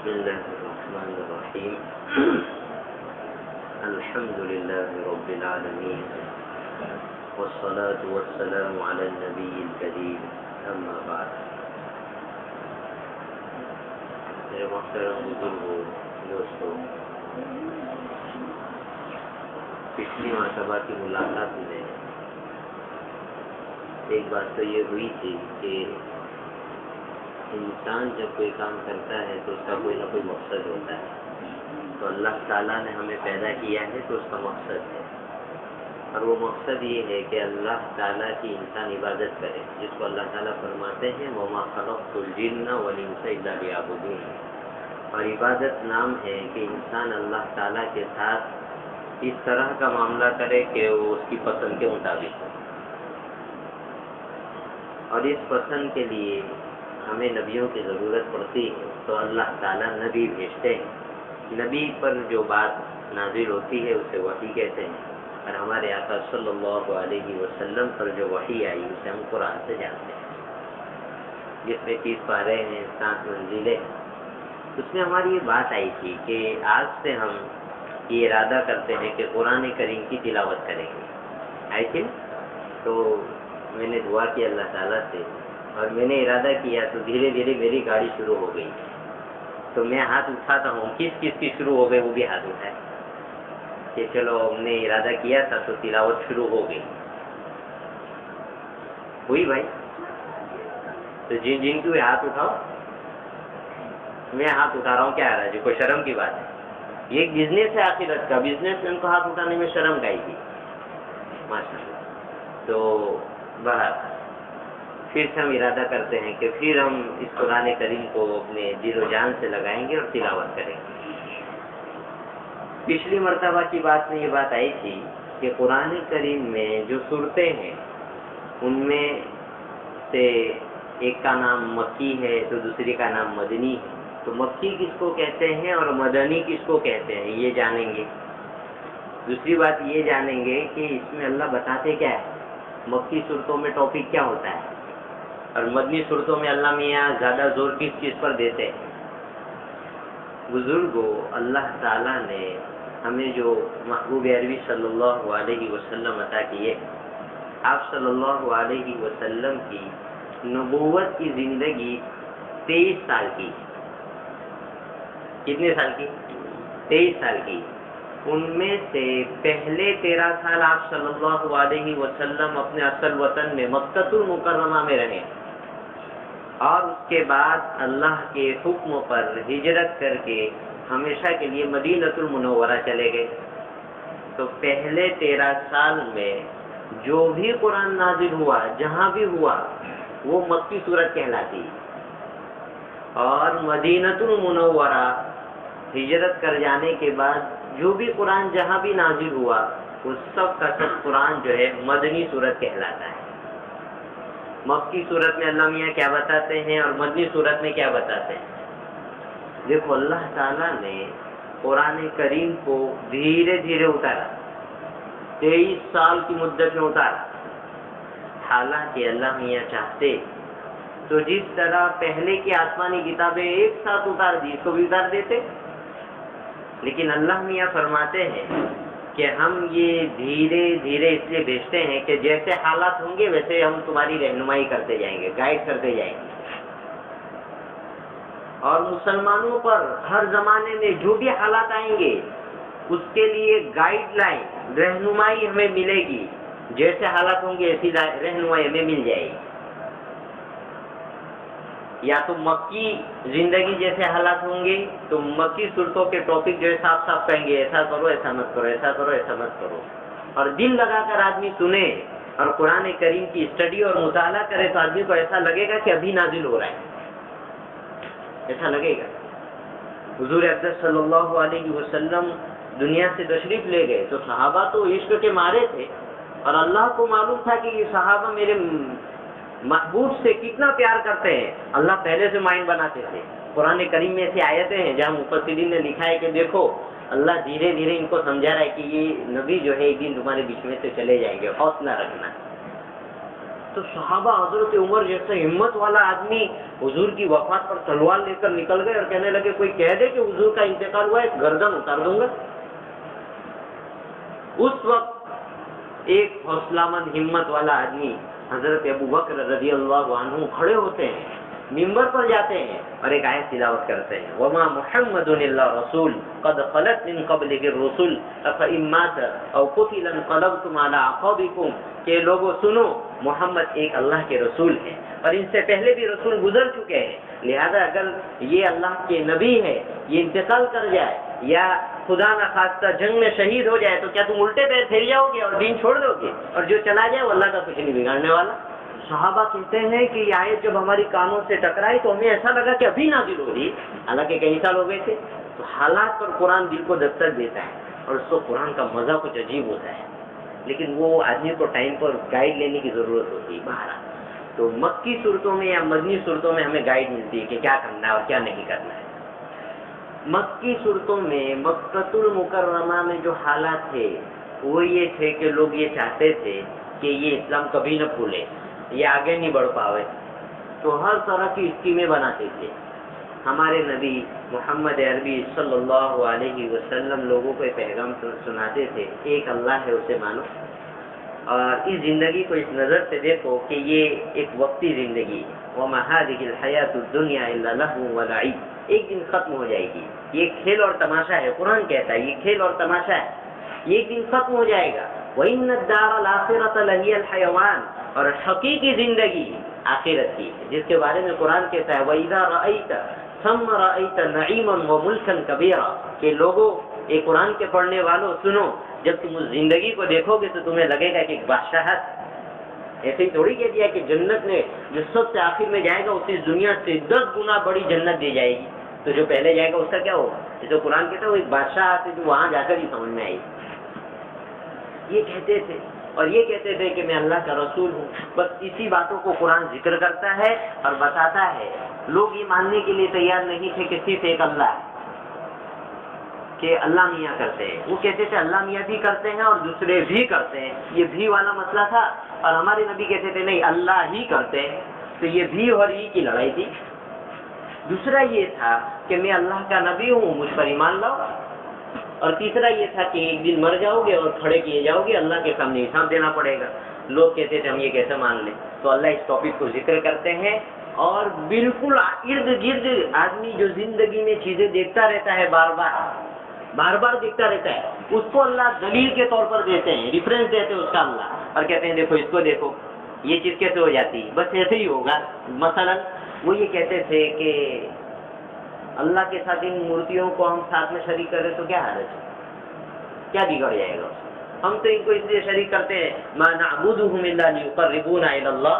بسم الله الرحمن الرحيم الحمد لله رب العالمين والصلاة والسلام على النبي الكريم أما بعد. میرے محترم بزرگوں، دوستوں، پچھلی مرتبہ کی ملاقات میں ایک بات تو یہ ہوئی تھی کہ انسان جب کوئی کام کرتا ہے تو اس کا کوئی نہ کوئی مقصد ہوتا ہے. تو اللہ تعالیٰ نے ہمیں پیدا کیا ہے تو اس کا مقصد ہے، اور وہ مقصد یہ ہے کہ اللہ تعالیٰ کی انسان عبادت کرے، جس کو اللہ تعالیٰ فرماتے ہیں وَمَا خَلَقْتُ الْجِنَّ وَالْإِنسَ إِلَّا لِيَعْبُدُونِ. اور عبادت نام ہے کہ انسان اللہ تعالیٰ کے ساتھ اس طرح کا معاملہ کرے کہ وہ اس کی پسند کے مطابق ہو، اور اس پسند کے لیے ہمیں نبیوں کی ضرورت پڑتی ہے. تو اللہ تعالیٰ نبی بھیجتے ہیں، نبی پر جو بات نازل ہوتی ہے اسے وحی کہتے ہیں، اور ہمارے آقا صلی اللہ علیہ وسلم پر جو وحی آئی اسے ہم قرآن سے جانتے ہیں، جس میں 30 پارے ہیں، 7 منزلیں. اس میں ہماری یہ بات آئی تھی کہ آج سے ہم یہ ارادہ کرتے ہیں کہ قرآن کریم کی تلاوت کریں گے. آئی تھی تو میں نے دعا کی اللہ تعالیٰ سے، اور میں نے ارادہ کیا تو دھیرے دھیرے میری گاڑی شروع ہو گئی. تو میں ہاتھ اٹھاتا ہوں، کس کی شروع ہو گئی وہ بھی ہاتھ اٹھائے کہ چلو ہم نے ارادہ کیا تھا تو تلاوت شروع ہو گئی. ہوئی بھائی؟ تو جن کو ہاتھ اٹھاؤ، میں ہاتھ اٹھا رہا ہوں، کیا ہے جی کوئی شرم کی بات ہے؟ یہ ایک بزنس ہے آخرت کا، بزنس مین کو ہاتھ اٹھانے میں شرم گائی تھی ماشاء اللہ. تو باہر پھر سے ہم ارادہ کرتے ہیں کہ پھر ہم اس قرآن کریم کو اپنے دل و جان سے لگائیں گے اور تلاوت کریں گے. پچھلی مرتبہ کی بات میں یہ بات آئی تھی کہ قرآن کریم میں جو صورتیں ہیں ان میں سے ایک کا نام مکی ہے تو دوسری کا نام مدنی ہے. تو مکی کس کو کہتے ہیں اور مدنی کس کو کہتے ہیں یہ جانیں گے. دوسری بات یہ جانیں گے کہ اس میں اللہ بتاتے کیا ہے، مکی صورتوں میں ٹاپک کیا ہوتا ہے، اور مدنی صورتوں میں اللہ میاں زیادہ زور کس چیز پر دیتے ہیں. بزرگوں، اللہ تعالیٰ نے ہمیں جو محبوب عربی صلی اللہ علیہ وسلم عطا کیے، آپ صلی اللہ علیہ وسلم کی نبوت کی زندگی 23 سال کی. کتنے سال کی؟ 23 سال کی. ان میں سے پہلے 13 سال آپ صلی اللہ علیہ وسلم اپنے اصل وطن میں مکۃ المکرمہ میں رہے، اور اس کے بعد اللہ کے حکم پر ہجرت کر کے ہمیشہ کے لیے مدینۃ المنورہ چلے گئے. تو پہلے 13 سال میں جو بھی قرآن نازل ہوا، جہاں بھی ہوا، وہ مکی صورت کہلاتی. اور مدینۃ المنورہ ہجرت کر جانے کے بعد جو بھی قرآن جہاں بھی نازل ہوا، اس سب کا سب قرآن جو ہے مدنی صورت کہلاتا ہے. مکی صورت میں اللہ میاں کیا بتاتے ہیں اور مدنی صورت میں کیا بتاتے ہیں؟ دیکھو، اللہ تعالیٰ نے قرآن کریم کو دھیرے دھیرے اتارا، 23 سال کی مدت میں اتارا. حالانکہ اللہ میاں چاہتے تو جس طرح پہلے کی آسمانی کتابیں ایک ساتھ اتار دی تو بھی اتار دیتے، لیکن اللہ میاں فرماتے ہیں کہ ہم یہ دھیرے دھیرے اس لیے بھیجتے ہیں کہ جیسے حالات ہوں گے ویسے ہم تمہاری رہنمائی کرتے جائیں گے، گائیڈ کرتے جائیں گے. اور مسلمانوں پر ہر زمانے میں جو بھی حالات آئیں گے اس کے لیے گائیڈ لائن، رہنمائی ہمیں ملے گی. جیسے حالات ہوں گے ایسی رہنمائی ہمیں مل جائے گی. یا تو مکی زندگی جیسے حالات ہوں گے تو مکی صورتوں کے ٹاپک جو ہے صاف صاف کہیں گے، ایسا کرو، ایسا مت کرو، ایسا کرو، ایسا مت کرو. اور دل لگا کر آدمی سنے اور قرآن کریم کی اسٹڈی اور مطالعہ کرے تو آدمی کو ایسا لگے گا کہ ابھی نازل ہو رہا ہے، ایسا لگے گا. حضور اقدس صلی اللہ علیہ وسلم دنیا سے تشریف لے گئے تو صحابہ تو عشق کے مارے تھے، اور اللہ کو معلوم تھا کہ یہ صحابہ میرے محبوب سے کتنا پیار کرتے ہیں. اللہ پہلے سے مائنڈ بناتے تھے. قرآن کریم میں ایسی آیتیں ہیں جہاں مفسرین نے لکھا ہے کہ دیکھو اللہ دھیرے دھیرے ان کو سمجھا رہا ہے کہ یہ نبی جو ہے ایک دن تمہارے بیچ میں سے چلے جائیں گے، حوصلہ رکھنا. تو صحابہ حضرت عمر جیسا ہمت والا آدمی حضور کی وفات پر تلوار لے کر نکل گئے اور کہنے لگے کوئی کہہ دے کہ حضور کا انتقال ہوا ہے گردن اتار دوں گا. اس وقت ایک حوصلہ مند ہمت والا آدمی حضرت ابو بکر رضی اللہ عنہ کھڑے ہوتے ہیں, ممبر پر جاتے ہیں اور ایک آیت تلاوت کرتے ہیں, وما محمد الا رسول قد خلت من قبله الرسل افئن مات او قتل انقلبتم على اعقابكم, کہ لوگوں سنو محمد ایک اللہ کے رسول ہیں اور ان سے پہلے بھی رسول گزر چکے ہیں, لہذا اگر یہ اللہ کے نبی ہے, یہ انتقال کر جائے یا خدا نہ خواستہ جنگ میں شہید ہو جائے تو کیا تم الٹے پیر پھیر جاؤ گے اور دین چھوڑ دو گے, اور جو چلا جائے وہ اللہ کا کچھ نہیں بگاڑنے والا. صحابہ کہتے ہیں کہ یہ آیت جب ہماری کانوں سے ٹکرائی تو ہمیں ایسا لگا کہ ابھی نازل ہو رہی, حالانکہ کئی سال ہو گئے تھے. تو حالات پر قرآن دل کو دستک دیتا ہے اور اس کو قرآن کا مزہ کچھ عجیب ہوتا ہے, لیکن وہ آدمی کو ٹائم پر گائیڈ لینے کی ضرورت ہوتی ہے. بہرحال تو مکی صورتوں میں یا مدنی صورتوں میں ہمیں گائیڈ ملتی ہے کہ کیا کرنا ہے اور کیا نہیں کرنا ہے. مکی صورتوں میں مکۃ المکرمہ میں جو حالات تھے وہ یہ تھے کہ لوگ یہ چاہتے تھے کہ یہ اسلام کبھی نہ پھولے, یہ آگے نہیں بڑھ پاوے, تو ہر طرح کی اسکیمیں بناتے تھے. ہمارے نبی محمد عربی صلی اللہ علیہ وسلم لوگوں کو پیغام سناتے تھے, ایک اللہ ہے اسے مانو, اور اس زندگی کو اس نظر سے دیکھو کہ یہ ایک وقتی زندگی ہے. وما هذه الحیاۃ الدنیا الا لهو ولعب, ایک دن ختم ہو جائے گی. یہ کھیل اور تماشا ہے, قرآن کہتا ہے یہ کھیل اور تماشا ہے, یہ ایک دن ختم ہو جائے گا. وَإِنَّ الدَّارَ الْآخِرَةَ لَهِيَ الْحَيَوَانُ, اور حقیقی زندگی آخرت کی جس کے بارے میں قرآن کہتا ہے وَإِذَا رَأَيْتَ ثَمَّ رَأَيْتَ نَعِيمًا وَمُلْكًا كَبِيرًا, کہ لوگوں ایک قرآن کے پڑھنے والوں سنو, جب تم اس زندگی کو دیکھو گے تو تمہیں لگے گا کہ ایک بادشاہت. ایسے ہی تھوڑی کہہ دیا کہ جنت میں جو سب سے آخر میں جائے گا اسی دنیا سے 10 گنا بڑی جنت دی جائے گی, تو جو پہلے جائے گا اس کا کیا ہوگا؟ جیسے قرآن کہتا ہے وہ ایک بادشاہ آتے جو وہاں جا کر ہی سمجھ میں آئی. یہ کہتے تھے اور یہ کہتے تھے کہ میں اللہ کا رسول ہوں. بس اسی باتوں کو قرآن ذکر کرتا ہے اور بتاتا ہے. لوگ یہ ماننے کے لیے تیار نہیں تھے کہ صرف ایک اللہ ہے, کہ اللہ میاں کرتے ہیں. وہ کہتے تھے اللہ میاں بھی کرتے ہیں اور دوسرے بھی کرتے ہیں, یہ بھی والا مسئلہ تھا. اور ہمارے نبی کہتے تھے نہیں اللہ ہی کرتے ہیں, تو یہ بھی اور ہی کی لڑائی تھی. دوسرا یہ تھا کہ میں اللہ کا نبی ہوں, مجھ پر ایمان لاؤ. اور تیسرا یہ تھا کہ ایک دن مر جاؤ گے اور کھڑے کیے جاؤ گے, اللہ کے سامنے حساب دینا پڑے گا. لوگ کہتے تھے ہم یہ کیسے مان لیں. تو اللہ اس ٹاپک کو ذکر کرتے ہیں اور بالکل ارد گرد آدمی جو زندگی میں چیزیں دیکھتا رہتا ہے بار بار دیکھتا رہتا ہے, اس کو اللہ دلیل کے طور پر دیتے ہیں, ریفرنس دیتے ہیں اس کا اللہ, اور کہتے ہیں دیکھو اس کو دیکھو یہ چیز کیسے ہو جاتی ہے, بس ایسے ہی ہوگا. مثلا وہ یہ کہتے تھے کہ اللہ کے ساتھ ان مورتیوں کو ہم ساتھ میں شریک کریں تو کیا حالت ہے, کیا بگڑ جائے گا. ہم تو ان کو اس لیے شریک کرتے ہیں ما نعبدهم الا ليقربونا الى الله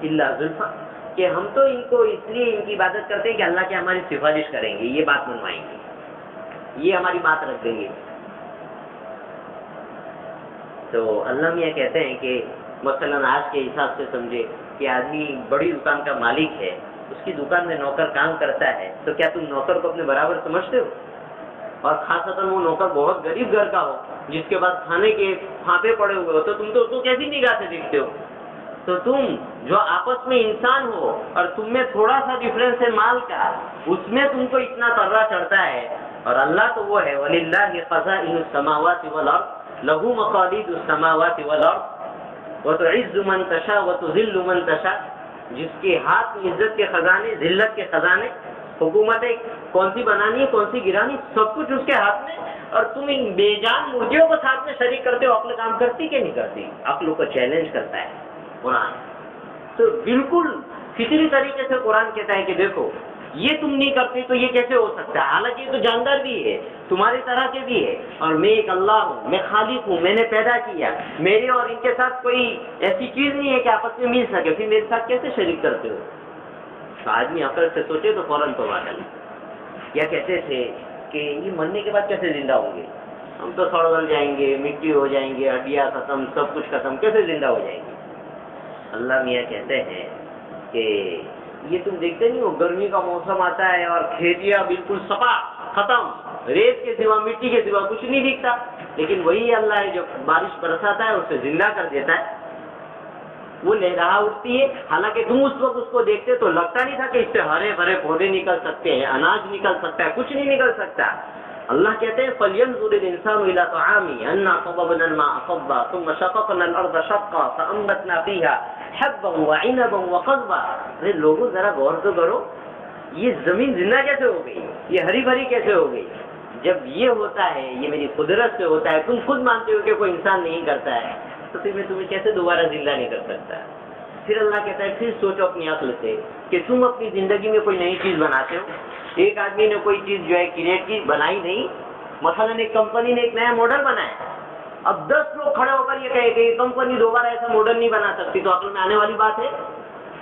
الا زلفى, کہ ہم تو ان کو اس لیے ان کی عبادت کرتے ہیں کہ اللہ کی ہماری سفارش کریں گے, یہ بات منوائیں گے, یہ ہماری بات رکھ دیں گے. تو اللہ میاں کہتے ہیں کہ مثلا آج کے حساب سے سمجھے کہ آدمی بڑی دکان کا مالک ہے, اس کی دکان میں نوکر کام کرتا ہے, تو کیا تم نوکر کو اپنے برابر سمجھتے ہو؟ اور خاصاً وہ نوکر بہت غریب گھر کا ہو جس کے بعد کھانے کے پھانپے پڑے ہوئے ہو, تو تم تو اس کو کیسی نگاہ سے دیکھتے ہو؟ تو تم جو آپس میں انسان ہو اور تم میں تھوڑا سا ڈفرینس ہے مال کا, اس میں تم کو اتنا ترا چڑھتا ہے. اور اللہ تو وہ ہے وَلِلَّهِ خَزَائِنُ السَّمَاوَاتِ وَالْأَرْضِ لَهُ مَقَالِيدُ السَّمَاوَاتِ وَالْأَرْضِ وَتُعِزُّ مَن تَشَاءُ وَتُذِلُّ مَن تَشَاءُ, جس کے ہاتھ میں عزت کے خزانے, ذلت کے خزانے, حکومتیں کون سی بنانی ہے کون سی گرانی, سب کچھ اس کے ہاتھ میں. اور تم ان بے جان مرغیوں کو ساتھ میں شریک کرتے ہو, عقل کام کرتی کہ نہیں کرتی؟ عقل کو چیلنج کرتا ہے قرآن. تو بالکل فطری طریقے سے قرآن کہتا ہے کہ دیکھو یہ تم نہیں کرتے تو یہ کیسے ہو سکتا ہے, حالانکہ یہ تو جاندار بھی ہے, تمہاری طرح کے بھی ہے, اور میں ایک اللہ ہوں, میں خالق ہوں, میں نے پیدا کیا, میرے اور ان کے ساتھ کوئی ایسی چیز نہیں ہے کہ آپس میں مل سکے, پھر میرے ساتھ کیسے شریک کرتے ہو؟ تو آدمی عقل سے سوچے تو فوراً تو بات ہے. کیا کہتے تھے کہ یہ مرنے کے بعد کیسے زندہ ہوں گے, ہم تو سڑ گل جائیں گے, مٹی ہو جائیں گے, ہڈیاں ختم, سب کچھ ختم, کیسے زندہ ہو جائیں گے؟ اللہ میاں کہتے ہیں کہ یہ تم دیکھتے نہیں ہو, گرمی کا موسم آتا ہے اور کھیتیاں بالکل صفا ختم, ریت کے سوا مٹی کے سوا کچھ نہیں دکھتا, لیکن وہی اللہ ہے جو بارش برساتا ہے اسے زندہ کر دیتا ہے. وہ لہرا اٹھتی ہے. حالانکہ تم اس وقت اس کو دیکھتے تو لگتا نہیں تھا کہ اس سے ہرے بھرے پودے نکل سکتے ہیں, اناج نکل سکتا ہے, کچھ نہیں نکل سکتا. اللہ کہتے ہیں فَلْيَنْظُرِ الْإِنسَانُ إِلَىٰ طَعَامِهِ أَنَّا صَبَبْنَا الْمَاءَ صَبًّا ثُمَّ شَقَقْنَا الْأَرْضَ شَقًّا فَأَنبَتْنَا فِيهَا حَبًّا وَعِنَبًا وَقَضْبًا. ارے لوگوں ذرا غور تو کرو, یہ زمین زندہ کیسے ہو گئی, یہ ہری بھری کیسے ہو گئی؟ جب یہ ہوتا ہے یہ میری قدرت سے ہوتا ہے. تم خود مانتے ہو کہ کوئی انسان نہیں کرتا ہے, تو پھر میں تمہیں کیسے دوبارہ زندہ نہیں کر سکتا؟ پھر اللہ کہتا ہے پھر سوچو اپنی عقل سے کہ تم اپنی زندگی میں کوئی نئی چیز بناتے ہو. ایک آدمی نے کوئی چیز جو ہے کریٹ کی, بنائی نہیں. مثلا ایک کمپنی نے ایک نیا ماڈل بنایا, اب 10 لوگ کھڑے ہو کر یہ کہے کہ یہ کمپنی دوبارہ ایسا ماڈل نہیں بنا سکتی, تو عقل میں آنے والی بات ہے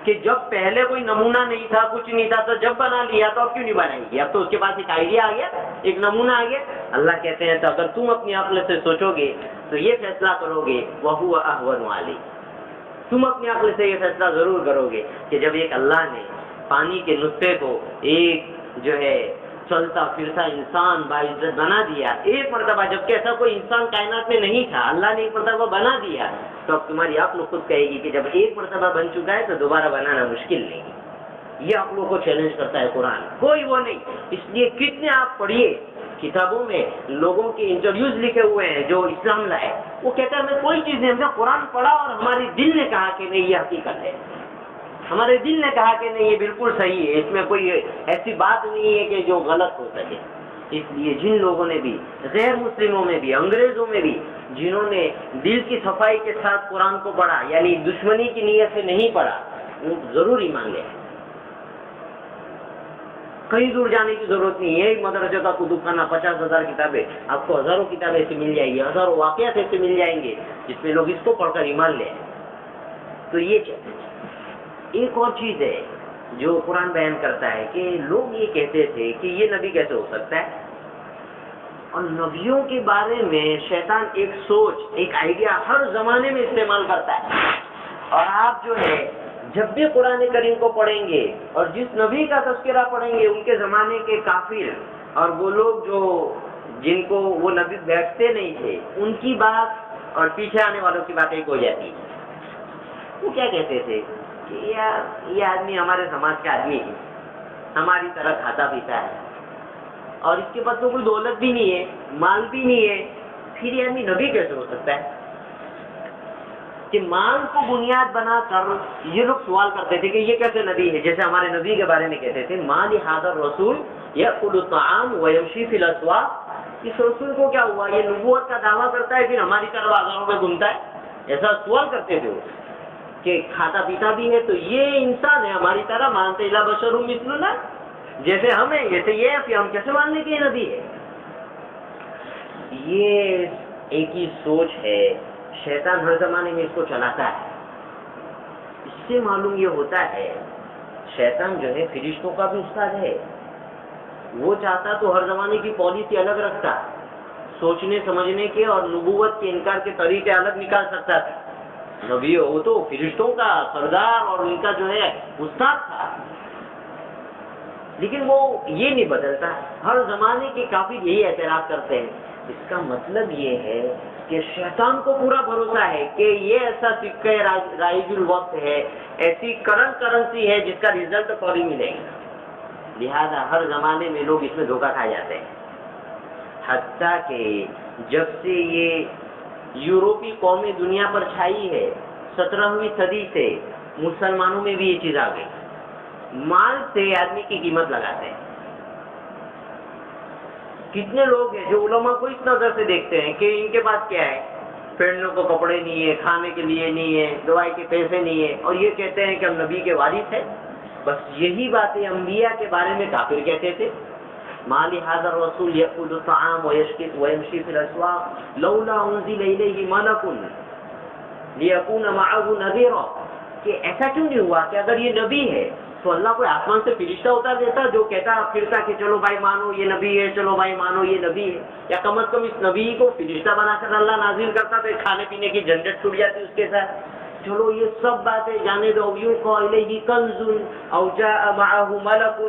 کہ جب پہلے کوئی نمونہ نہیں تھا, کچھ نہیں تھا, تو جب بنا لیا تو اب کیوں نہیں بنائے گی؟ اب تو اس کے پاس ایک آئیڈیا آ گیا, ایک نمونہ آ گیا. اللہ کہتے ہیں تو اگر تم اپنی عقل سے سوچو گے تو یہ فیصلہ کرو گے وَهُوَ أَهْوَنُ عَلَيْكُمْ. تم اپنی عقل سے یہ فیصلہ ضرور کرو گے کہ جب ایک اللہ نے پانی کے نطفے کو ایک جو ہے چلتا پھرتا انسان باعزت بنا دیا ایک مرتبہ, جبکہ ایسا کوئی انسان کائنات میں نہیں تھا, اللہ نے ایک مرتبہ بنا دیا, تو اب تمہاری عقل خود کہے گی کہ جب ایک مرتبہ بن چکا ہے تو دوبارہ بنانا مشکل نہیں. یہ عقلوں کو چیلنج کرتا ہے قرآن, کوئی وہ نہیں. اس لیے کتنے آپ پڑھیے کتابوں میں لوگوں کے انٹرویوز لکھے ہوئے ہیں جو اسلام لائے, وہ کہتا ہے میں کوئی چیز نہیں, ہم نے قرآن پڑھا اور ہمارے دل نے کہا کہ نہیں یہ حقیقت ہے, ہمارے دل نے کہا کہ نہیں یہ بالکل صحیح ہے, اس میں کوئی ایسی بات نہیں ہے کہ جو غلط ہو سکے. اس لیے جن لوگوں نے بھی, غیر مسلموں میں بھی, انگریزوں میں بھی, جنہوں نے دل کی صفائی کے ساتھ قرآن کو پڑھا, یعنی دشمنی کی نیت سے نہیں پڑھا, وہ ضرور ایمان لے. کہیں دور جانے کی ضرورت نہیں ہے. ایک مدرسے کا کتب خانہ 50,000 کتابیں, آپ کو ہزاروں کتابیں ایسے مل جائیں گی, ہزاروں واقعات ایسے مل جائیں گے جس میں لوگ اس کو پڑھ کر ایمان لے. تو یہ چیز. ایک اور چیز ہے جو قرآن بیان کرتا ہے کہ لوگ یہ کہتے تھے کہ یہ نبی کیسے ہو سکتا ہے, اور نبیوں کے بارے میں شیطان ایک سوچ, ایک آئیڈیا ہر زمانے میں استعمال کرتا ہے. اور آپ جو ہے جب بھی قرآن کریم کو پڑھیں گے اور جس نبی کا تذکرہ پڑھیں گے, ان کے زمانے کے کافر اور وہ لوگ جو جن کو وہ نبی بیٹھتے نہیں تھے, ان کی بات اور پیچھے آنے والوں کی بات ایک ہو جاتی. وہ کیا کہتے تھے کہ یار یہ آدمی ہمارے سماج کا آدمی ہے, ہماری طرح کھاتا پیتا ہے, اور اس کے پاس تو کوئی دولت بھی نہیں ہے, مال بھی نہیں ہے, پھر یہ آدمی نبی کیسے ہو سکتا ہے؟ کہ مال کو بنیاد بنا کر یہ لوگ سوال کرتے تھے کہ یہ کیسے نبی ہے. جیسے ہمارے نبی کے بارے میں کہتے تھے ما لہذا الرسول یأکل الطعام ویمشی فی الاسواق, اس رسول کو کیا ہوا, یہ نبوت کا دعویٰ کرتا ہے پھر ہماری طرح بازاروں میں گھومتا ہے. ایسا سوال کرتے تھے وہ کہ کھاتا پیتا بھی ہے تو یہ انسان ہے ہماری طرح, مانتے الا بشر مثلنا, جیسے ہم ہیں جیسے یہ ہے, پھر ہم کیسے مان لیں کہ یہ نبی ہے؟ یہ ایک ہی سوچ ہے, شیطان ہر زمانے میں اس کو چلاتا ہے. اس سے معلوم یہ ہوتا ہے شیطان جو ہے فرشتوں کا بھی استاد ہے. وہ چاہتا تو ہر زمانے کی پالیسی الگ رکھتا, سوچنے سمجھنے کے اور نبوت کے انکار کے طریقے الگ نکال سکتا تھا. نبی وہ تو فرشتوں کا سردار اور ان کا جو ہے استاد تھا, لیکن وہ یہ نہیں بدلتا. ہر زمانے کے کافی یہی اعتراض کرتے ہیں. اس کا مطلب یہ ہے کہ شیطان کو پورا بھروسہ ہے کہ یہ ایسا سکہ رائج الوقت ہے, ایسی کرنٹ کرنسی ہے جس کا رزلٹ فوری ملے گا, لہذا ہر زمانے میں لوگ اس میں دھوکہ کھا جاتے ہیں. حتیٰ کہ جب سے یہ یورپی قومی دنیا پر چھائی ہے 17ویں صدی سے, مسلمانوں میں بھی یہ چیز آ گئی. مال سے آدمی کی قیمت لگاتے ہیں. کتنے لوگ ہیں جو علماء کو اس نظر سے دیکھتے ہیں کہ ان کے پاس کیا ہے, پہننے کو کپڑے نہیں ہے, کھانے کے لیے نہیں ہے, دوائی کے پیسے نہیں ہے, اور یہ کہتے ہیں کہ ہم نبی کے وارث ہیں. بس یہی باتیں انبیاء کے بارے میں کافر کہتے تھے. ما لهذا الرسول يأكل الطعام ويمشي في الأسواق لولا أنزل إليه ملك ليكون معه نذيرا. کہ ایسا کیوں نہیں ہوا کہ اگر یہ نبی ہے تو اللہ کوئی آسمان سے فرشتہ اتار دیتا جو کہتا پھرتا کہ چلو بھائی مانو یہ نبی ہے, چلو بھائی مانو یہ نبی ہے, یا کم از کم اس نبی کو فرشتہ بنا کر اللہ نازل کرتا تو کھانے پینے کی جھنجٹ چھوٹ جاتی اس کے ساتھ. چلو یہ سب باتیں جانے دو. یلقى إلیہ کنز او جاء معه ملک,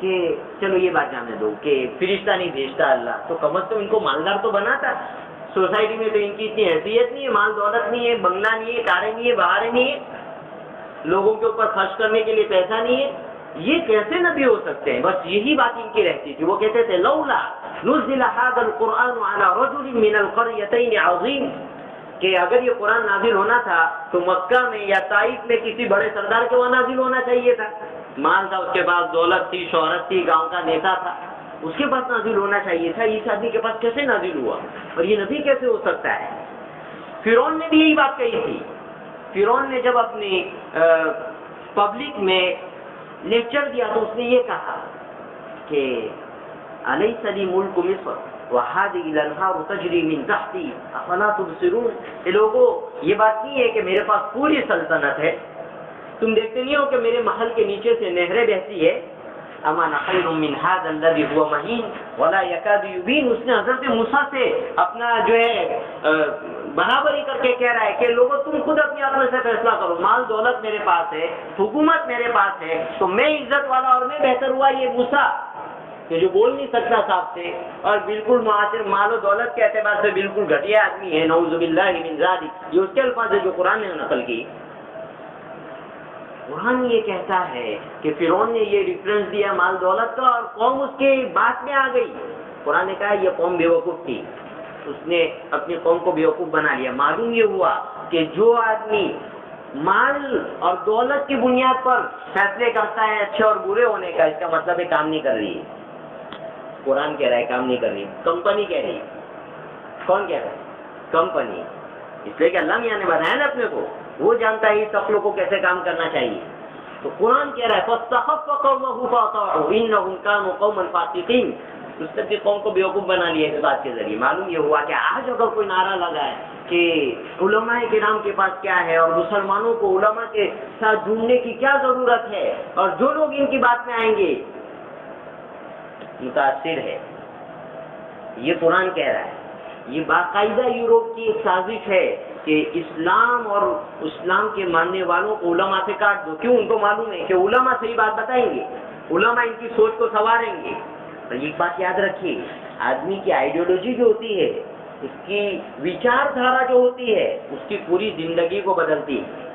کہ چلو یہ بات جانے دو کہ فرشتہ نہیں بھیجتا اللہ, تو کم از کم ان کو مالدار تو بناتا. سوسائٹی میں تو ان کی اتنی حیثیت نہیں ہے، مال دولت نہیں ہے، بنگلہ نہیں ہے، کاریں نہیں ہے، بہاریں نہیں ہے، لوگوں کے اوپر خرچ کرنے کے لیے پیسہ نہیں ہے، یہ کیسے نبی ہو سکتے ہیں؟ بس یہی بات ان کی رہتی تھی. وہ کہتے تھے لولا نزل هذا القرآن على رجل من القريتين عظيم، کہ اگر یہ قرآن نازل ہونا تھا تو مکہ میں یا طائف میں کسی بڑے سردار کے وہاں نازل ہونا چاہیے تھا. مال تھا، اس کے پاس دولت تھی، شہرت تھی، گاؤں کا نیتا تھا، اس کے پاس نازل ہونا چاہیے تھا. اس آدمی کے پاس کیسے نازل ہوا اور یہ نبی کیسے ہو سکتا ہے؟ فرعون نے بھی یہی بات کہی تھی. فرعون نے جب اپنی پبلک میں لیکچر دیا تو اس نے یہ کہا کہ الیس لی ملک مصر وهذه الانهار تجری من تحتی افلا تبصرون، یہ لوگوں یہ بات نہیں ہے کہ میرے پاس پوری سلطنت ہے، تم دیکھتے نہیں ہو کہ میرے محل کے نیچے سے نہریں بہتی ہے. اما خیر من هذا الذي هو مهین ولا يكاد يبین. اس نے حضرت موسیٰ سے اپنا جو ہے برابری کر کے کہہ رہا ہے کہ لوگوں تم خود اپنی عقل سے فیصلہ کرو، مال دولت میرے پاس ہے، حکومت میرے پاس ہے، تو میں عزت والا اور میں بہتر ہوا یہ موسیٰ کہ جو بول نہیں سکتا صاحب سے اور بالکل معاشر مال و دولت کے اعتبار سے بالکل گھٹیا آدمی ہے، نعوذ باللہ من ذالک. یہ اس کے الفاظ ہے جو قرآن نے نقل کی. قرآن یہ کہتا ہے کہ فرعون نے یہ ریفرنس دیا مال دولت کا اور قوم اس کے بات میں آ گئی. قرآن نے کہا یہ قوم بیوقوف تھی، اس نے اپنی قوم کو بیوقوف بنا لیا. معلوم یہ ہوا کہ جو آدمی مال اور دولت کی بنیاد پر فیصلے کرتا ہے اچھے اور برے ہونے کا، اس کا مطلب ہے کام نہیں کر رہی ہے. قرآن کہہ رہا ہے کام نہیں کر رہی، کمپنی کہہ رہی. کون کہہ رہا ہے؟ کمپنی. اس لیے کہ اللہ میاں نے بنایا نا اپنے کو، وہ جانتا ہے اس عقلوں کو کیسے کام کرنا چاہیے. تو قرآن کہہ رہا ہے فَاسْتَخَفَّ قَوْمَهُ فَأَطَاعُوهُ إِنَّهُمْ كَانُوا قَوْمًا فَاسِقِينَ. اس نے قوم کو بیوقوف بنا لیا اس بات کے ذریعے. معلوم یہ ہوا کہ آج اگر کوئی نعرہ لگائے کہ علماء کرام کے پاس کیا ہے اور مسلمانوں کو علماء کے ساتھ جڑنے کی کیا ضرورت ہے، اور جو لوگ ان کی بات میں آئیں گے متاثر ہے. یہ قرآن کہہ رہا ہے. یہ باقاعدہ یوروپ کی ایک سازش ہے کہ اسلام اور اسلام کے ماننے والوں کو علماء سے کاٹ دو. کیوں؟ ان کو معلوم ہے کہ علماء صحیح بات بتائیں گے، علماء ان کی سوچ کو سنواریں گے. اور ایک بات یاد رکھیے، آدمی کی آئیڈیالوجی جو ہوتی ہے، اس کی وچار دھارا جو ہوتی ہے، اس کی پوری زندگی کو بدلتی ہے.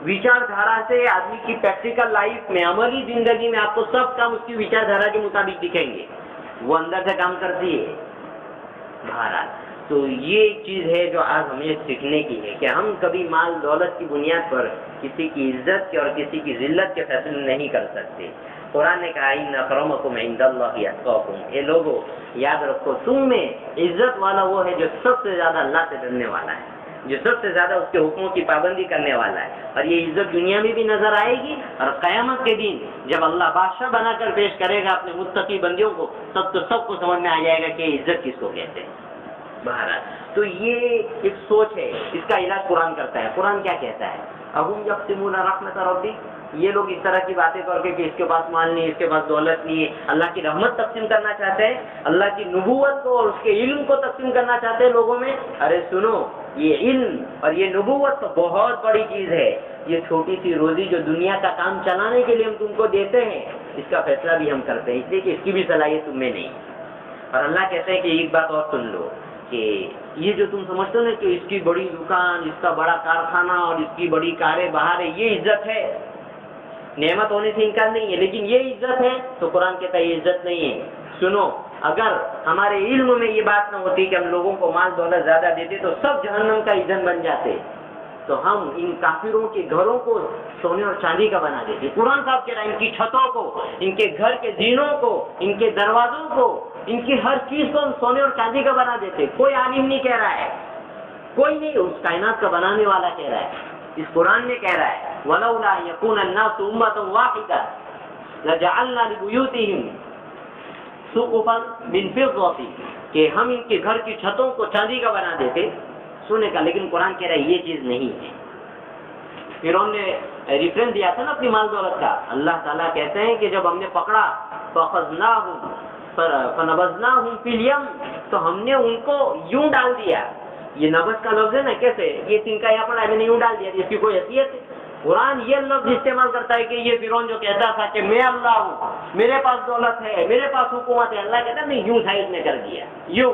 وچار دھارا سے آدمی کی پریکٹیکل لائف میں، عملی زندگی میں آپ کو سب کام اس کی وچار دھارا کے مطابق دکھیں گے. وہ اندر سے کام کرتی ہے. بہرحال تو یہ ایک چیز ہے جو آج ہمیں سیکھنے کی ہے کہ ہم کبھی مال دولت کی بنیاد پر کسی کی عزت کے اور کسی کی ذلت کے فیصلے نہیں کر سکتے. قرآن نے کہا ان اکرمکم عند اللہ اتقاکم. اے لوگوں یاد رکھو تم میں عزت والا وہ ہے جو سب سے زیادہ اللہ سے ڈرنے والا ہے، جو سب سے زیادہ اس کے حکموں کی پابندی کرنے والا ہے. اور یہ عزت دنیا میں بھی نظر آئے گی اور قیامت کے دن جب اللہ بادشاہ بنا کر پیش کرے گا اپنے متقی بندیوں کو، تب تو سب کو سمجھ میں آ جائے گا کہ عزت کس کو کہتے ہیں. بہرحال تو یہ ایک سوچ ہے، اس کا علاج قرآن کرتا ہے. قرآن کیا کہتا ہے؟ اہم یقسمون رحمت ربک. یہ لوگ اس طرح کی باتیں کر کے کہ اس کے پاس مال نہیں، اس کے پاس دولت نہیں ہے، اللہ کی رحمت تقسیم کرنا چاہتے ہیں، اللہ کی نبوت کو اور اس کے علم کو تقسیم کرنا چاہتے ہیں لوگوں میں. ارے سنو، یہ علم اور یہ نبوت تو بہت بڑی چیز ہے. یہ چھوٹی سی روزی جو دنیا کا کام چلانے کے لیے ہم تم کو دیتے ہیں، اس کا فیصلہ بھی ہم کرتے ہیں، اس لیے کہ اس کی بھی صلاحیت تم میں نہیں. اور اللہ کہتے ہیں کہ ایک بات اور سن لو کہ یہ جو تم سمجھتے ہو نا کہ اس کی بڑی دکان، اس کا بڑا کارخانہ اور اس کی بڑی کاریں باہر ہے، یہ عزت ہے. نعمت ہونے سے انکار نہیں ہے، لیکن یہ عزت ہے تو قرآن کہتا ہے یہ عزت نہیں ہے. سنو، اگر ہمارے علم میں یہ بات نہ ہوتی کہ ہم لوگوں کو مال دولت زیادہ دیتے تو سب جہنم کا ایندھن بن جاتے، تو ہم ان کافروں کے گھروں کو سونے اور چاندی کا بنا دیتے. قرآن صاحب کہہ رہا ہے ان کی چھتوں کو، ان کے گھر کے زینوں کو، ان کے دروازوں کو، ان کی ہر چیز کو ہم سونے اور چاندی کا بنا دیتے. کوئی عالم نہیں کہہ رہا ہے، کوئی نہیں، اس کائنات کا بنانے والا کہہ رہا ہے. اس قرآن نے کہہ رہا ہے وَلَوْلَا يَكُونَ النَّاسُ أُمَّةً وَاحِدَةً لَجَعَلْنَا لِبُيُوتِهِمْ سُقُفًا مِّن فِضَّةٍ، کہ ہم ان کے گھر کی چھتوں کو چاندی کا بنا دیتے، سونے کا. لیکن قرآن کہہ رہا ہے یہ چیز نہیں ہے. فرعون نے ریفرنس دیا تھا نا اپنی مال دولت کا. اللہ تعالیٰ کہتے ہیں کہ جب ہم نے پکڑا فَأَخَذْنَاهُمْ فَنَبَذْنَاهُمْ فِي الْيَمِّ، تو ہم نے ان کو یوں ڈال دیا. یہ نبض کا لفظ ہے نا، کیسے یہ تین کا یہاں پڑا ہے، میں نے یوں ڈال دیا، اس کی کوئی حیثیت ہے؟ قرآن یہ لفظ استعمال کرتا ہے کہ یہ فرعون جو کہتا تھا کہ میں اللہ ہوں، میرے پاس دولت ہے، میرے پاس حکومت ہے، اللہ کہتا ہے میں یوں سائز میں کر دیا، یوں.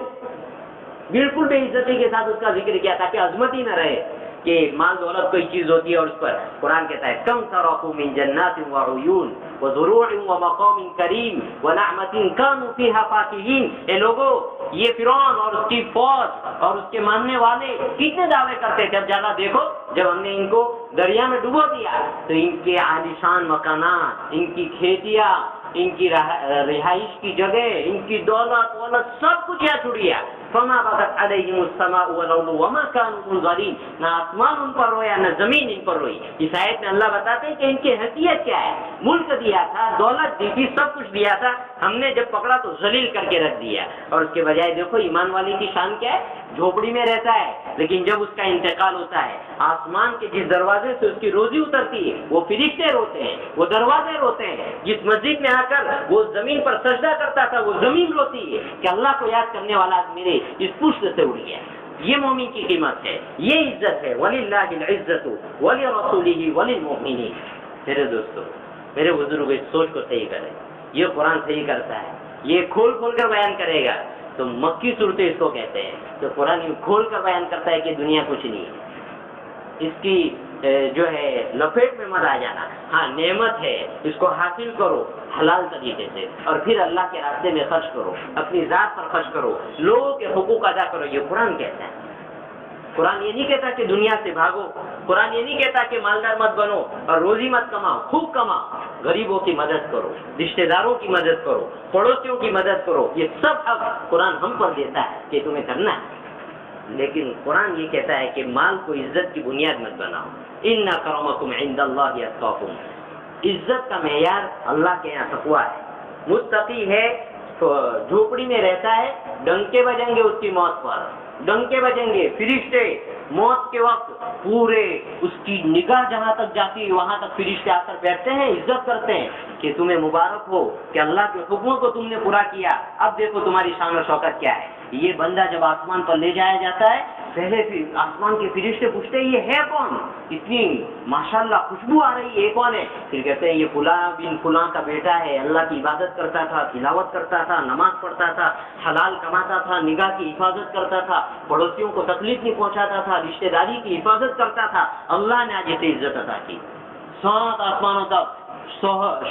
بالکل بے عزتی کے ساتھ اس کا ذکر کیا تاکہ عظمت ہی نہ رہے کہ مال دولت کوئی چیز ہوتی ہے اور اس پر قرآن کہتا ہے کم ترکوا من جنات وعیون وزروع ومقام کریم ونعمت کانوا فیہا فاکہین. اے لوگوں، یہ فرعون اور اس کی فوج اور اس کے ماننے والے کتنے دعوے کرتے تھے. اب زیادہ دیکھو، جب ہم نے ان کو دریا میں ڈبو دیا تو ان کے عالیشان مکانات، ان کی کھیتیاں، ان کی رہائش کی جگہ، ان کی دولت ولت سب کچھ یہاں چھوڑ گیا. فما بغت علیہم السماء والارض وما كانوا منظرین. نہ آسمان ان پر رویا نہ زمین ان پر روئی. اس آیت میں اللہ بتاتے ہیں کہ ان کی حیثیت کیا ہے. ملک دیا تھا، دولت دی تھی، سب کچھ دیا تھا، ہم نے جب پکڑا تو ذلیل کر کے رکھ دیا. اور اس کے بجائے دیکھو ایمان والے کی شان کیا ہے، جھوپڑی میں رہتا ہے لیکن جب اس کا انتقال ہوتا ہے آسمان کے جس دروازے سے اس کی روزی اترتی ہے وہ فرشتے روتے ہیں، وہ دروازے روتے ہیں. جس مسجد میں آ کر وہ زمین پر سجدہ کرتا تھا وہ زمین روتی ہے کہ اللہ کو یاد کرنے والا میرے اس پشت سے اڑ گیا. یہ مومن کی قیمت ہے، یہ عزت ہے. وَلِلَّهِ الْعِزَّةُ وَلِرَسُولِهِ وَلِلْمُؤْمِنِينَ. میرے دوستو، میرے بزرگ اس سوچ کو صحیح کریں. یہ قرآن صحیح کرتا ہے، یہ کھول کھول کر بیان کرے گا. تو مکی صورتیں اس کو کہتے ہیں. تو قرآن کھول کر بیان کرتا ہے کہ دنیا کچھ نہیں ہے، اس کی جو ہے لپیٹ میں مت آ جانا. ہاں نعمت ہے، اس کو حاصل کرو حلال طریقے سے اور پھر اللہ کے راستے میں خرچ کرو، اپنی ذات پر خرچ کرو، لوگوں کے حقوق ادا کرو. یہ قرآن کہتا ہے. قرآن یہ نہیں کہتا کہ دنیا سے بھاگو. قرآن یہ نہیں کہتا کہ مالدار مت بنو اور روزی مت کماؤ. خوب کماؤ، غریبوں کی مدد کرو، رشتہ داروں کی مدد کرو، پڑوسیوں کی مدد کرو. یہ سب حق قرآن ہم پر دیتا ہے کہ تمہیں کرنا ہے. لیکن قرآن یہ کہتا ہے کہ مال کو عزت کی بنیاد مت بناؤ. ان اکرمکم عند اللہ اتقاکم. عزت کا معیار اللہ کے یہاں تقویٰ ہے. متقی ہے جھوپڑی میں رہتا ہے، ڈنکے بجیں گے اس کی موت پر، ڈنکے بجیں گے فرشتے موت کے وقت. پورے اس کی نگاہ جہاں تک جاتی ہے وہاں تک فرشتے آ کر بیٹھتے ہیں، عزت کرتے ہیں کہ تمہیں مبارک ہو کہ اللہ کے حکموں کو تم نے پورا کیا. اب دیکھو تمہاری شان و شوکت کیا ہے. یہ بندہ جب آسمان پر لے جایا جاتا ہے پہلے پھر آسمان کے فرشتے پوچھتے ہیں یہ ہے کون، اتنی ماشاءاللہ خوشبو آ رہی ہے، یہ کون ہے؟ پھر کہتے ہیں یہ فلاں بن فلاں کا بیٹا ہے، اللہ کی عبادت کرتا تھا، تلاوت کرتا تھا، نماز پڑھتا تھا، حلال کماتا تھا، نگاہ کی حفاظت کرتا تھا، پڑوسیوں کو تکلیف نہیں پہنچاتا تھا، رشتہ داری کی حفاظت کرتا تھا. اللہ نے آج اسے عزت عطا کی. 7 آسمانوں تک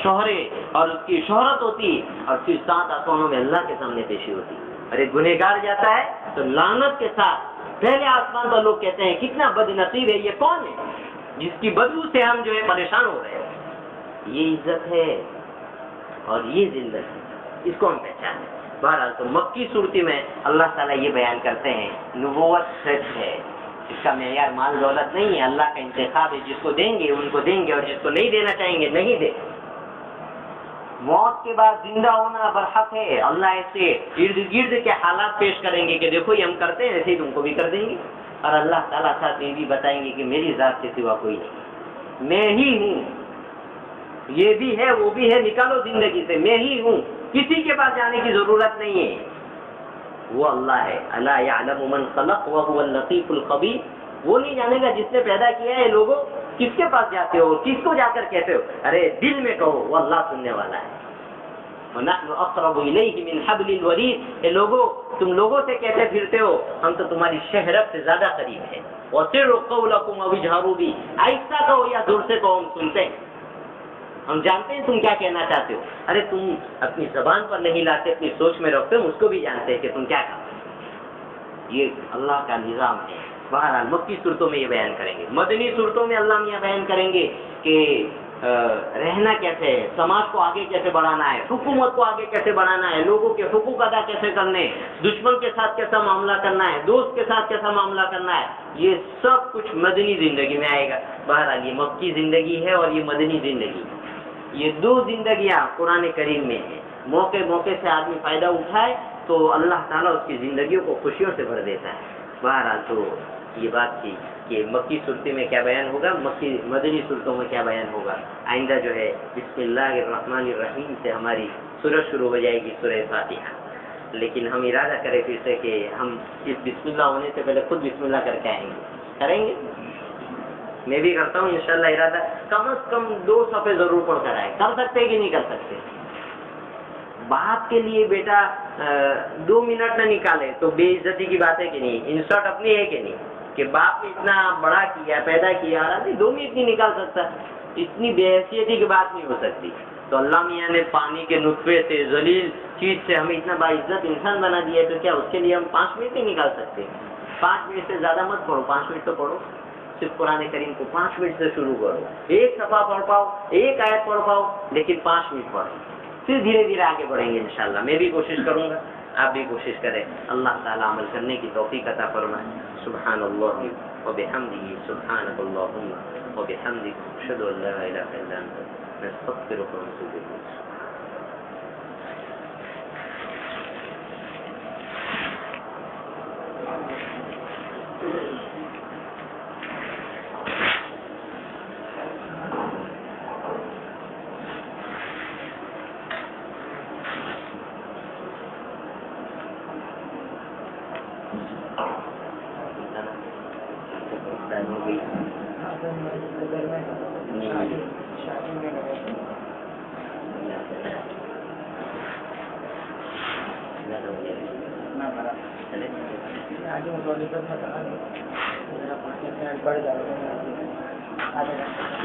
شہرے اور اس کی شہرت ہوتی اور پھر 7 آسمانوں میں اللہ کے سامنے پیشی ہوتی. اور ایک گنہگار جاتا ہے تو لعنت کے ساتھ پہلے آسمان پر لوگ کہتے ہیں کتنا بد نصیب ہے، یہ کون ہے جس کی بدبو سے ہم جو ہے پریشان ہو رہے ہیں. یہ عزت ہے اور یہ زندگی، اس کو ہم پہچانے. بہرحال تو مکی صورتی میں اللہ تعالیٰ یہ بیان کرتے ہیں نبوت سچ ہے، اس کا معیار مال دولت نہیں ہے، اللہ کا انتخاب ہے. جس کو دیں گے ان کو دیں گے اور جس کو نہیں دینا چاہیں گے نہیں دیں. موت کے بعد زندہ ہونا برحق ہے. اللہ ایسے ارد گرد کے حالات پیش کریں گے کہ دیکھو یہ ہم کرتے ہیں ایسے ہی تم کو بھی کر دیں گے. اور اللہ تعالیٰ ساتھ یہ بھی بتائیں گے کہ میری ذات کے سوا کوئی نہیں، میں ہی ہوں. یہ بھی ہے وہ بھی ہے، نکالو زندگی سے، میں ہی ہوں، کسی کے پاس جانے کی ضرورت نہیں ہے. وہ اللہ ہے. الا یعلم من خلق وهو اللطیف الخبیر. وہ نہیں جانے گا جس نے پیدا کیا ہے. لوگوں کس کے پاس جاتے ہو، کس کو جا کر کہتے ہو؟ ارے دل میں کہو، وہ اللہ سننے والا ہے. وَنَحْنُ أَقْرَبُ إِلَيْهِ مِنْ حَبْلِ الْوَرِيدِ. اے لوگوں تم لوگوں سے کہتے پھرتے ہو، ہم تو تمہاری شہرت سے زیادہ قریب ہیں. وَسِرُّ قَوْلَكُمْ أَوْ اجْهَرُوا بِهِ. آہستہ کہو یا زور سے کہو، ہم سنتے ہیں، ہم جانتے ہیں تم کیا کہنا چاہتے ہو. ارے تم اپنی زبان پر نہیں لاتے، اپنی سوچ میں رکھتے ہو، اس کو بھی جانتے ہیں کہ تم کیا کہتے ہو. یہ اللہ کا نظام ہے. بہرحال مکی صورتوں میں یہ بیان کریں گے. مدنی صورتوں میں اللہ میاں بیان کریں گے کہ رہنا کیسے ہے، سماج کو آگے کیسے بڑھانا ہے، حکومت کو آگے کیسے بڑھانا ہے، لوگوں کے حقوق ادا کیسے کرنے، دشمن کے ساتھ کیسا معاملہ کرنا ہے، دوست کے ساتھ کیسا معاملہ کرنا ہے. یہ سب کچھ مدنی زندگی میں آئے گا. بہرحال یہ مکی زندگی ہے اور یہ مدنی زندگی ہے. یہ 2 زندگیاں قرآن کریم میں ہیں. موقع موقع سے آدمی فائدہ اٹھائے تو اللہ تعالیٰ اس کی زندگیوں کو خوشیوں سے بھر دیتا ہے. بہرحال تو یہ بات تھی کہ مکی صورتی میں کیا بیان ہوگا، مدنی صورتوں میں کیا بیان ہوگا. آئندہ جو ہے بسم اللہ الرحمن الرحیم سے ہماری سورت شروع ہو جائے گی، سورہ فاتحہ. لیکن ہم ارادہ کریں پھر سے کہ ہم اس بسم اللہ ہونے سے پہلے خود بسم اللہ کر کے آئیں گے. کریں گے؟ میں بھی کرتا ہوں انشاءاللہ ارادہ. کم از کم 2 صفحے ضرور پڑھ کر آئے. کر سکتے کہ نہیں کر سکتے؟ باپ کے لیے بیٹا 2 منٹ نہ نکالے تو بے عزتی کی بات ہے کہ نہیں؟ انسلٹ اپنی ہے کہ نہیں؟ کہ باپ نے اتنا بڑا کیا، پیدا کیا، 2 منٹ نہیں نکال سکتا، اتنی بے حیثیتی کی بات نہیں ہو سکتی. تو اللہ میاں نے پانی کے نطفے سے، ذلیل چیز سے ہمیں اتنا باعزت انسان بنا دیا ہے، تو کیا اس کے لیے ہم 5 منٹ نہیں نکال سکتے؟ 5 منٹ سے زیادہ مت پڑھو، 5 منٹ تو پڑھو. صرف قرآن کریم کو 5 منٹ سے شروع کرو. ایک صفحہ پڑھ پاؤ، ایک آیت پڑھ پاؤ، لیکن 5 منٹ پڑھو. پھر دھیرے دھیرے آگے بڑھیں گے انشاءاللہ. میں بھی کوشش کروں گا، آپ بھی کوشش کریں. اللہ تعالیٰ عمل کرنے کی توفیق عطا فرمائے. سبحان اللہ وبحمدہ، سبحانک اللہم وبحمدک، اشہد ان لا الہ الا انت، نستغفرک ونتوب الیک. آگے